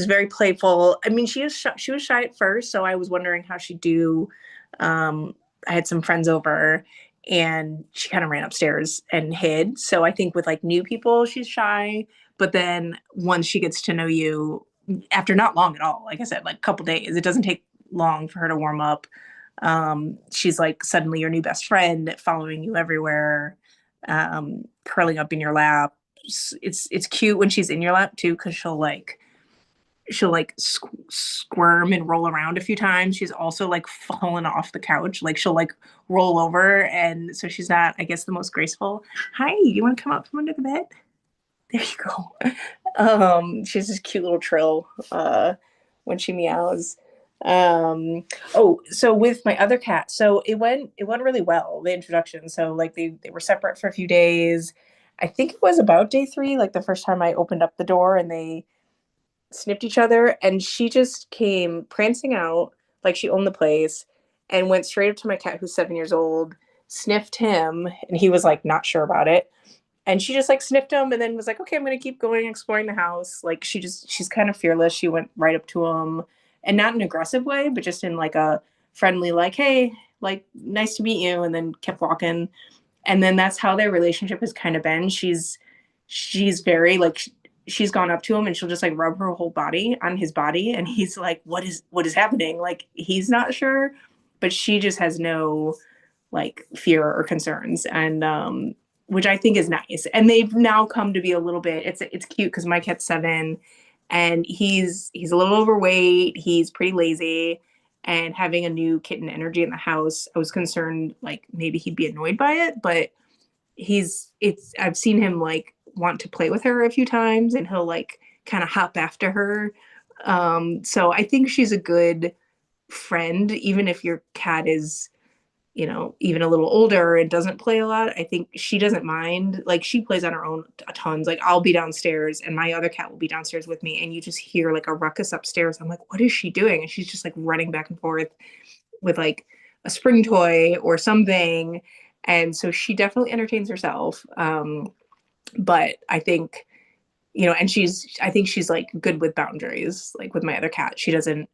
very playful. I mean, she was shy at first, so I was wondering how she'd do. I had some friends over and she kind of ran upstairs and hid. So I think with like new people, she's shy. But then once she gets to know you, after not long at all, like I said, like a couple days, it doesn't take long for her to warm up. She's like suddenly your new best friend, following you everywhere, curling up in your lap. It's cute when she's in your lap too, because she'll squirm and roll around a few times. She's also like fallen off the couch. Like she'll like roll over, and so she's not, I guess, the most graceful. Hi, you want to come up from under the bed? There you go. She's this cute little trill when she meows. So with my other cat, so it went really well, the introduction. So like they were separate for a few days. I think it was about day 3, like the first time I opened up the door and they sniffed each other, and she just came prancing out like she owned the place and went straight up to my cat who's 7 years old, sniffed him, and he was like not sure about it. And she just like sniffed him and then was like, okay, I'm gonna keep going exploring the house. Like she's kind of fearless. She went right up to him, and not in an aggressive way, but just in like a friendly, like, hey, like nice to meet you, and then kept walking. And then that's how their relationship has kind of been. She's very like she's gone up to him and she'll just like rub her whole body on his body, and he's like, what is happening? Like he's not sure, but she just has no like fear or concerns, and which I think is nice. And they've now come to be a little bit, it's cute because my cat's 7 and he's a little overweight, he's pretty lazy, and having a new kitten energy in the house, I was concerned like maybe he'd be annoyed by it, but I've seen him like want to play with her a few times, and he'll like kind of hop after her. So I think she's a good friend, even if your cat is, even a little older and doesn't play a lot. I think she doesn't mind. Like she plays on her own a tons. Like I'll be downstairs and my other cat will be downstairs with me, and you just hear like a ruckus upstairs. I'm like, what is she doing? And she's just like running back and forth with like a spring toy or something. And so she definitely entertains herself. But I think, and I think she's like good with boundaries. Like with my other cat, she doesn't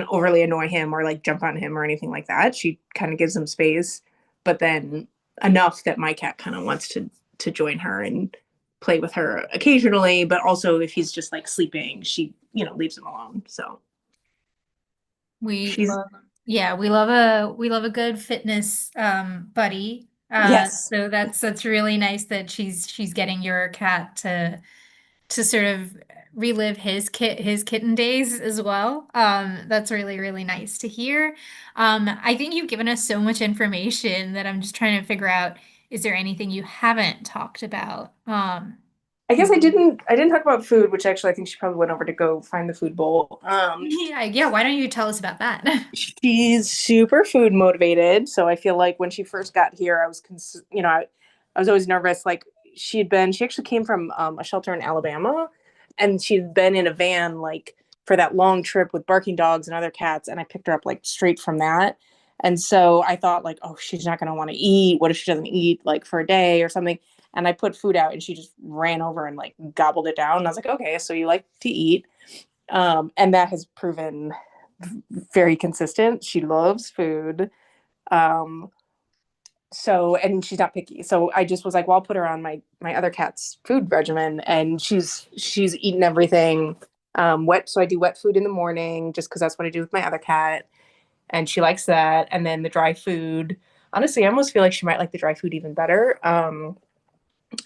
overly annoy him or like jump on him or anything like that. She kind of gives him space, but then enough that my cat kind of wants to join her and play with her occasionally. But also if he's just like sleeping, she, leaves him alone. So We she's, love, yeah, we love a good fitness buddy. yes. So that's really nice that she's getting your cat to sort of relive his kitten days as well. That's really, really nice to hear. I think you've given us so much information that I'm just trying to figure out, is there anything you haven't talked about? I guess I didn't talk about food, which actually I think she probably went over to go find the food bowl. Yeah, why don't you tell us about that? She's super food motivated, so I feel like when she first got here, I was I was always nervous. Like she actually came from a shelter in Alabama, and she'd been in a van like for that long trip with barking dogs and other cats, and I picked her up like straight from that. And so I thought like, oh, she's not going to want to eat. What if she doesn't eat like for a day or something? And I put food out, and she just ran over and like gobbled it down. And I was like, okay, so you like to eat. And that has proven very consistent. She loves food. Um, and she's not picky. So I just was like, well, I'll put her on my other cat's food regimen, and she's eaten everything. Wet, so I do wet food in the morning just because that's what I do with my other cat, and she likes that. And then the dry food. Honestly, I almost feel like she might like the dry food even better.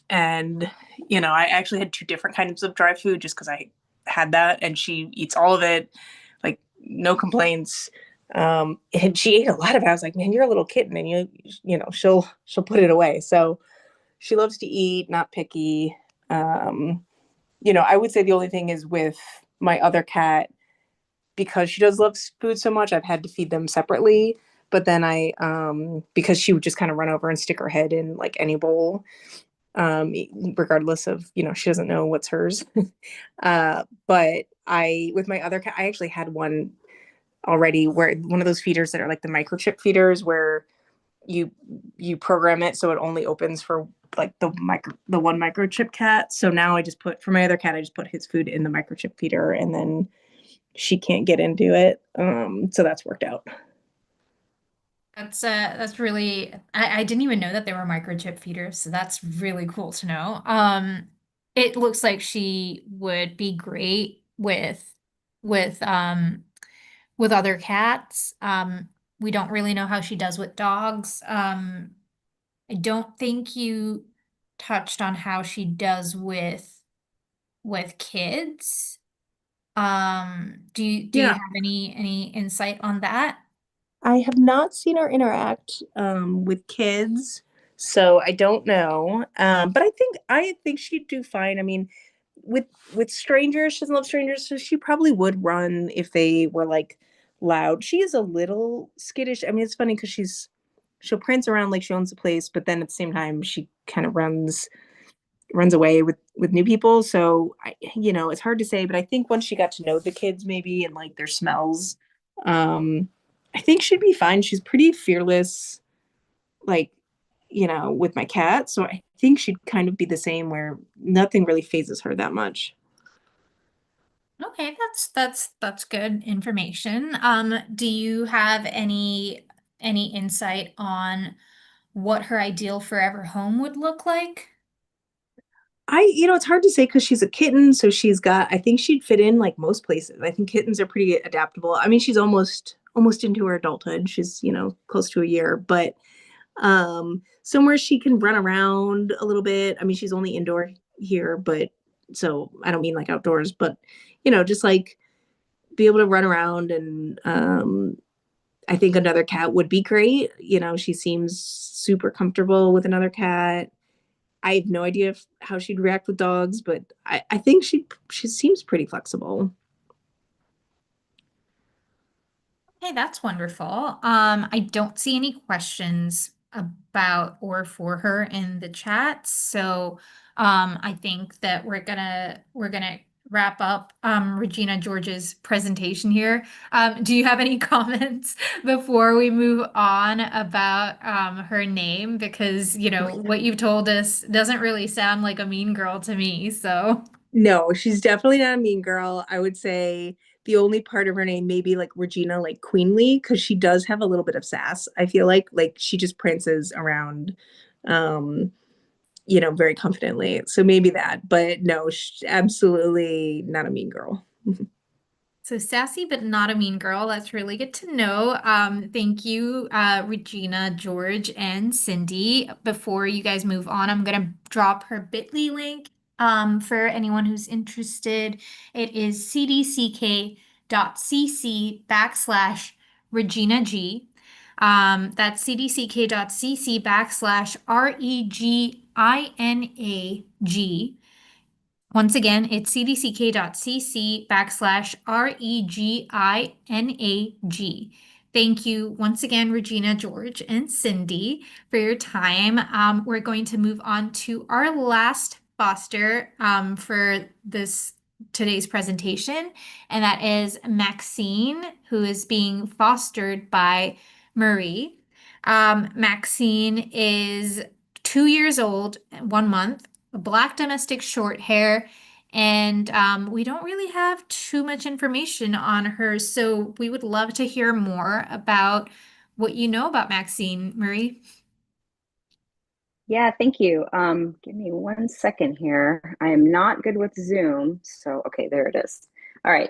And I actually had two different kinds of dry food just because I had that, and she eats all of it, like no complaints. And she ate a lot of it. I was like, man, you're a little kitten, and she'll put it away. So she loves to eat, not picky. I would say the only thing is with my other cat, because she does love food so much, I've had to feed them separately. But then because she would just kind of run over and stick her head in like any bowl, regardless of, she doesn't know what's hers. But with my other cat, I actually had one already, where one of those feeders that are like the microchip feeders, where you program it so it only opens for like the one microchip cat. So now for my other cat, I just put his food in the microchip feeder, and then she can't get into it. So that's worked out. That's really I didn't even know that there were microchip feeders, so that's really cool to know. It looks like she would be great with with other cats. We don't really know how she does with dogs. I don't think you touched on how she does with kids. Do you Yeah. have any insight on that? I have not seen her interact with kids, so I don't know. But I think she'd do fine. I mean, with strangers, she doesn't love strangers, so she probably would run if they were like loud. She is a little skittish. I mean, it's funny because she'll prance around like she owns the place, but then at the same time she kind of runs away with new people. So it's hard to say, but I think once she got to know the kids maybe, and like their smells, um I think she'd be fine. She's pretty fearless, like, with my cat. So I think she'd kind of be the same, where nothing really phases her that much. Okay, that's good information. Do you have any insight on what her ideal forever home would look like? It's hard to say because she's a kitten. So I think she'd fit in like most places. I think kittens are pretty adaptable. I mean, she's almost into her adulthood. She's, close to a year, but somewhere she can run around a little bit. I mean, she's only indoor here, but so I don't mean like outdoors, but just like be able to run around. And I think another cat would be great. She seems super comfortable with another cat. I have no idea how she'd react with dogs, but I think she seems pretty flexible. Okay, that's wonderful. I don't see any questions about or for her in the chat, so I think that we're gonna wrap up Regina George's presentation here. Do you have any comments before we move on about her name? Because what you've told us doesn't really sound like a mean girl to me, so. No, she's definitely not a mean girl. I would say the only part of her name maybe like Regina, like queenly, because she does have a little bit of sass. I feel like she just prances around, um, very confidently. So maybe that, but no, absolutely not a mean girl. So sassy, but not a mean girl. That's really good to know. Thank you, Regina, George, and Cindy. Before you guys move on, I'm gonna drop her bit.ly link for anyone who's interested. It is cdck.cc / Regina G. That's cdck.cc / REGINAG. Once again, it's cdck.cc/reginag. Thank you once again, Regina George and Cindy, for your time. We're going to move on to our last foster for this today's presentation, and that is Maxine, who is being fostered by Marie. Maxine is 2 years old, 1 month, a black domestic short hair, and we don't really have too much information on her, so we would love to hear more about what you know about Maxine, Marie. Yeah, thank you. Give me 1 second here. I am not good with Zoom. So, okay, there it is. All right.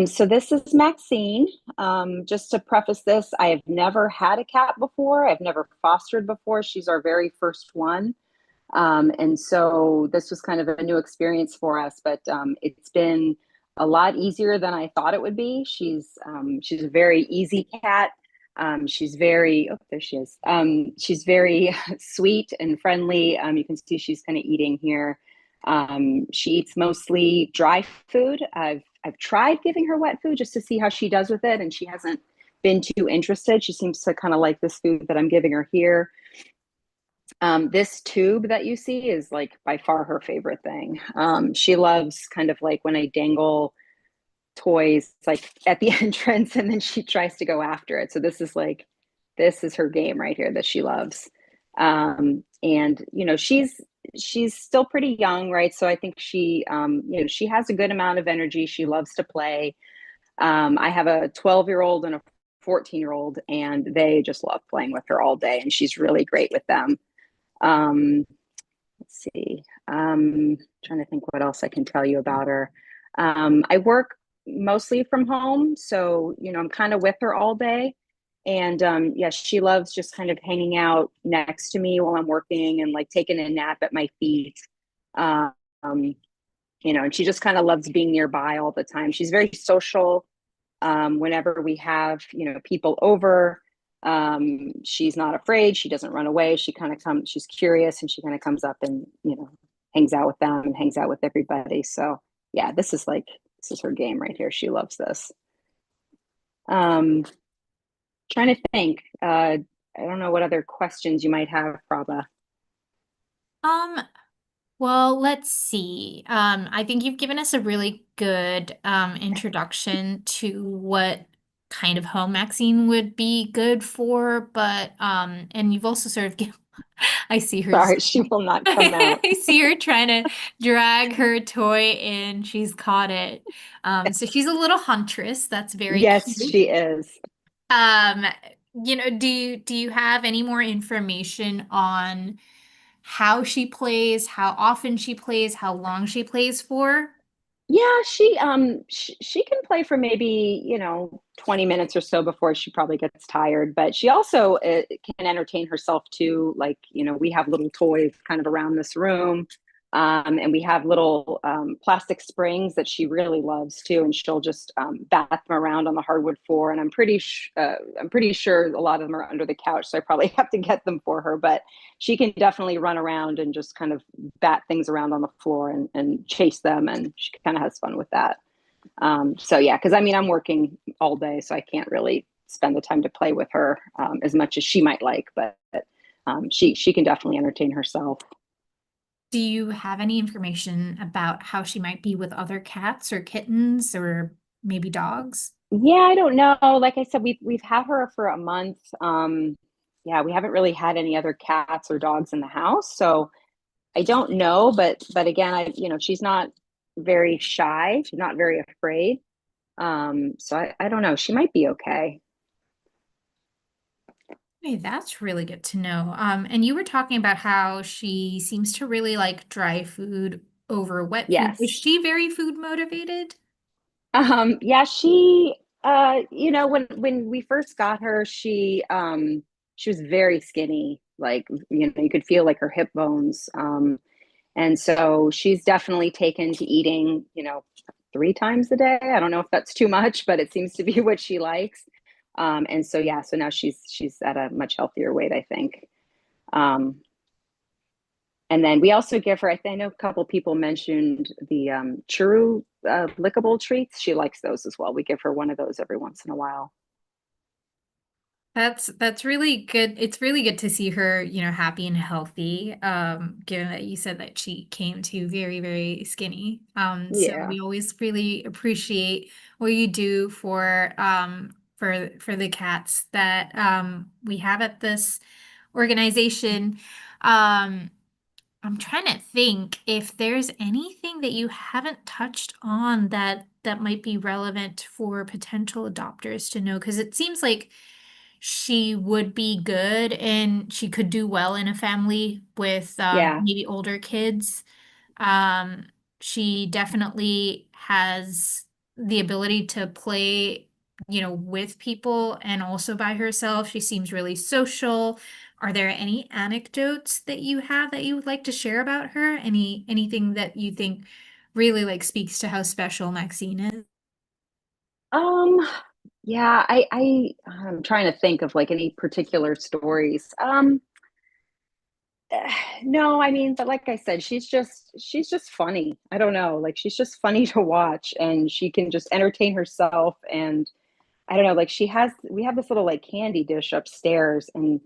So this is Maxine. Just to preface this, I have never had a cat before. I've never fostered before. She's our very first one. And so this was kind of a new experience for us, but it's been a lot easier than I thought it would be. She's a very easy cat. She's very, oh, there she is. She's very sweet and friendly. You can see she's kind of eating here. She eats mostly dry food. I've tried giving her wet food just to see how she does with it, and she hasn't been too interested. She seems to kind of like this food that I'm giving her here. This tube that you see is like by far her favorite thing. She loves kind of like when I dangle toys like at the entrance and then she tries to go after it. So this is her game right here that she loves. And she's still pretty young, right? So I think she has a good amount of energy. She loves to play. I have a 12-year-old and a 14-year-old, and they just love playing with her all day, and she's really great with them. Let's see. Trying to think what else I can tell you about her. I work mostly from home, so I'm kind of with her all day. And yeah, she loves just kind of hanging out next to me while I'm working and like taking a nap at my feet. Um, and she just kind of loves being nearby all the time. She's very social. Whenever we have, people over, she's not afraid. She doesn't run away. She kind of comes, she's curious, and she kind of comes up and, hangs out with them and hangs out with everybody. So yeah, this is her game right here. She loves this. Trying to think, I don't know what other questions you might have, Prabha. Well, let's see. I think you've given us a really good introduction to what kind of home Maxine would be good for, but and you've also sort of given, I see her. Sorry, she will not come out. I see her trying to drag her toy in. She's caught it. So she's a little huntress. That's very Yes, cute. she is. Do you have any more information on how she plays, how often she plays, how long she plays for? Yeah, she can play for maybe 20 minutes or so before she probably gets tired, but she also can entertain herself too. Like, we have little toys kind of around this room, and we have little plastic springs that she really loves too, and she'll just bat them around on the hardwood floor. And I'm pretty sure a lot of them are under the couch, so I probably have to get them for her. But she can definitely run around and just kind of bat things around on the floor and chase them, and she kind of has fun with that. So yeah, because I'm working all day, so I can't really spend the time to play with her as much as she might like, but she can definitely entertain herself. Do you have any information about how she might be with other cats or kittens or maybe dogs? Yeah, I don't know. Like I said, we've had her for a month. Yeah, we haven't really had any other cats or dogs in the house, so I don't know. But again, she's not very shy. She's not very afraid. So I don't know. She might be okay. Hey, that's really good to know. And you were talking about how she seems to really like dry food over wet food. Yes. Is she very food motivated? Yeah, she when we first got her, she was very skinny, like, you could feel like her hip bones. And so she's definitely taken to eating, 3 times a day. I don't know if that's too much, but it seems to be what she likes. And so yeah, so now she's at a much healthier weight, I think. And then we also give her, I know a couple people mentioned the churu lickable treats. She likes those as well. We give her one of those every once in a while. That's really good. It's really good to see her, happy and healthy. Given that you said that she came to very, very skinny. So Yeah. we always really appreciate what you do for the cats that we have at this organization. I'm trying to think if there's anything that you haven't touched on that might be relevant for potential adopters to know, because it seems like she would be good and she could do well in a family with Yeah. maybe older kids. Um, she definitely has the ability to play, with people and also by herself. She seems really social. Are there any anecdotes that you have that you would like to share about her? Anything that you think really like speaks to how special Maxine is? Um, yeah, I'm trying to think of like any particular stories. No, I mean, but like I said, she's just funny. I don't know, like she's just funny to watch, and she can just entertain herself. And I don't know, like we have this little like candy dish upstairs, and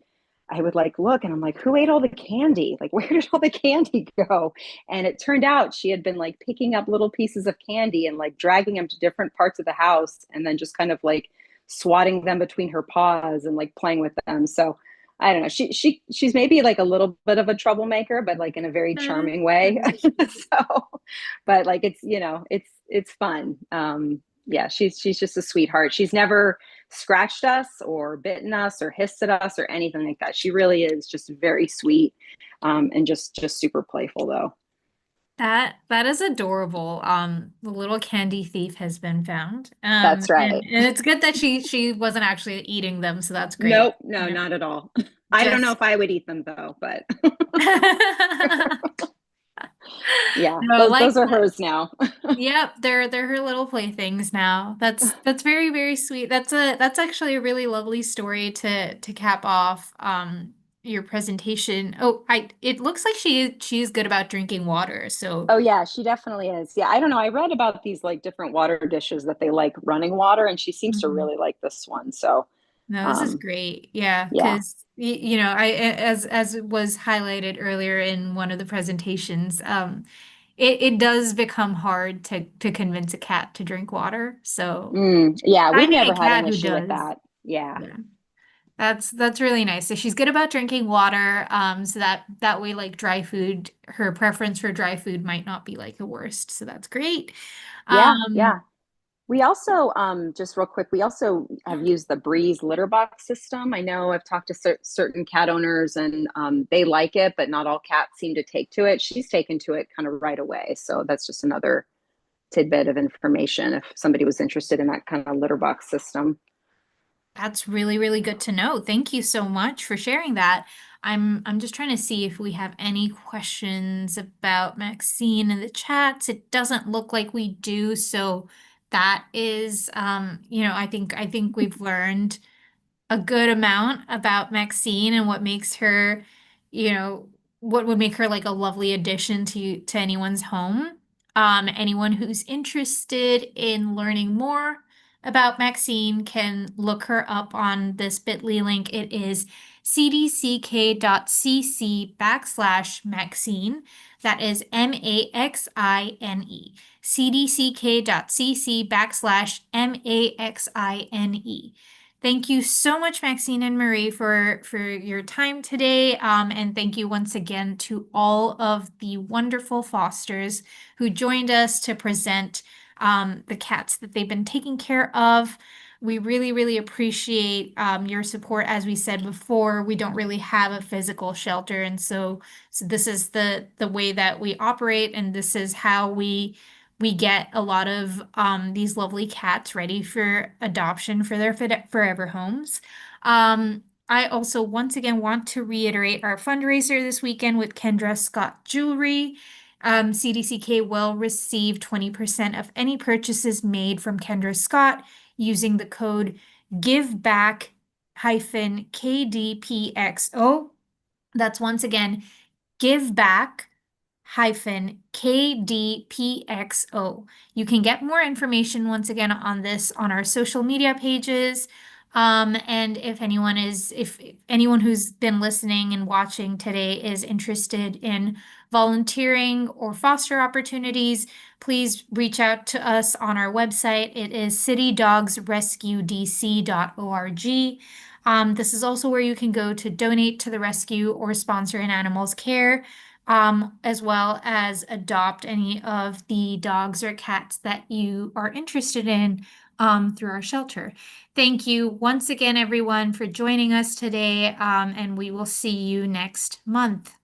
I would like look and I'm like, who ate all the candy? Like, where did all the candy go? And it turned out she had been like picking up little pieces of candy and like dragging them to different parts of the house and then just kind of like swatting them between her paws and like playing with them. So I don't know. She's maybe like a little bit of a troublemaker, but like in a very charming way. So, but like it's fun. Yeah, she's just a sweetheart. She's never scratched us or bitten us or hissed at us or anything like that. She really is just very sweet, and just super playful though. That is adorable. The little candy thief has been found. That's right. And it's good that she wasn't actually eating them, so that's great. Nope, no, not at all. I don't know Just if I would eat them though, but yeah, no, those like are hers now. yep, they're her little playthings now. That's very, very sweet. That's actually a really lovely story to cap off your presentation. Oh, I it looks like she's good about drinking water, so Oh yeah, she definitely is. Yeah, I don't know. I read about these like different water dishes that they like running water, and she seems to mhm. really like this one. So, No, this is um, great. Yeah, yeah. because as was highlighted earlier in one of the presentations, it does become hard to convince a cat to drink water. So Yeah, we've finding a never had an cat who issue with does, that. Yeah. yeah, that's really nice. So she's good about drinking water, so that way like dry food, her preference for dry food might not be like the worst. So that's great. Yeah, Um, yeah. We also, just real quick, we also have used the Breeze litter box system. I know I've talked to certain cat owners and they like it, but not all cats seem to take to it. She's taken to it kind of right away. So that's just another tidbit of information if somebody was interested in that kind of litter box system. That's really, really good to know. Thank you so much for sharing that. I'm just trying to see if we have any questions about Maxine in the chats. It doesn't look like we do, so that is I think we've learned a good amount about Maxine and what makes her, you know, what would make her like a lovely addition to anyone's home. Anyone who's interested in learning more about Maxine can look her up on this bit.ly link. It is cdck.cc/Maxine. That is Maxine. cdck.cc/Maxine. Thank you so much, Maxine and Marie, for your time today. And thank you once again to all of the wonderful fosters who joined us to present the cats that they've been taking care of. We really, really appreciate your support. As we said before, we don't really have a physical shelter, and so this is the way that we operate, and this is how we get a lot of these lovely cats ready for adoption for their forever homes. I also once again want to reiterate our fundraiser this weekend with Kendra Scott Jewelry. CDCK will receive 20% of any purchases made from Kendra Scott using the code GIVEBACK-KDPXO. That's once again giveback-kdpxo. You can get more information once again on this on our social media pages. And if anyone who's been listening and watching today is interested in volunteering or foster opportunities, please reach out to us on our website. It is citydogsrescuedc.org. This is also where you can go to donate to the rescue or sponsor an animal's care, as well as adopt any of the dogs or cats that you are interested in through our shelter. Thank you once again, everyone, for joining us today, and we will see you next month.